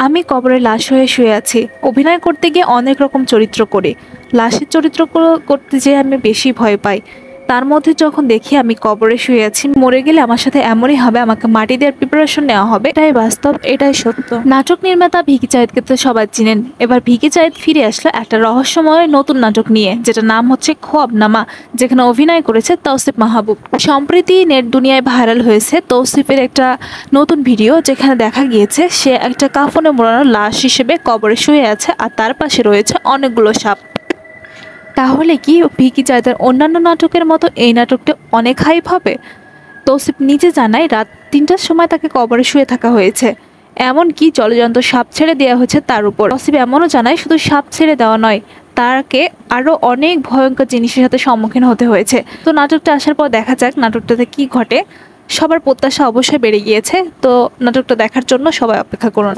আমি কবরে লাশ হয়ে শুয়ে আছি। অভিনয় করতে গিয়ে অনেক রকম চরিত্র করি। লাশের চরিত্রগুলো করতে যেয়ে আমি বেশি ভয় পাই। তার মধ্যে যখন দেখি আমি কবরে শুয়ে আছি, মরে গেলে আমার সাথে এমনই হবে, আমাকে মাটি দেওয়ার প্রিপারেশন নেওয়া হবে। এটাই বাস্তব, এটাই সত্য। নাটক নির্মাতা ভিকি জায়েদকে তো সবাই চিনেন। এবার ভিকি জায়েদ ফিরে আসলো একটা রহস্যময় নতুন নাটক নিয়ে, যেটা নাম হচ্ছে খোয়াবনামা, যেখানে অভিনয় করেছে তৌসিফ মাহবুব। সম্প্রতি নেট দুনিয়ায় ভাইরাল হয়েছে তৌসিফের একটা নতুন ভিডিও, যেখানে দেখা গিয়েছে সে একটা কাফনে মোড়ানো লাশ হিসেবে কবরে শুয়ে আছে, আর তার পাশে রয়েছে অনেকগুলো সাপ। তাহলে কি ভিকি জায়েদের অন্যান্য নাটকের মতো এই নাটকটা অনেক হাইপ হবে? তৌসিফ নিজে জানায় রাত ৩টার সময় তাকে কবরে শুয়ে থাকা হয়েছে, এমনকি জলজন্ত সাপ ছেড়ে দেওয়া হয়েছে তার উপর। তৌসিফ এমনও জানায় শুধু সাপ ছেড়ে দেওয়া নয়, তাকে আরও অনেক ভয়ঙ্কর জিনিসের সাথে সম্মুখীন হতে হয়েছে। তো নাটকটা আসার পর দেখা যাক নাটকটাতে কি ঘটে। সবার প্রত্যাশা অবশ্যই বেড়ে গিয়েছে, তো নাটকটা দেখার জন্য সবাই অপেক্ষা করুন।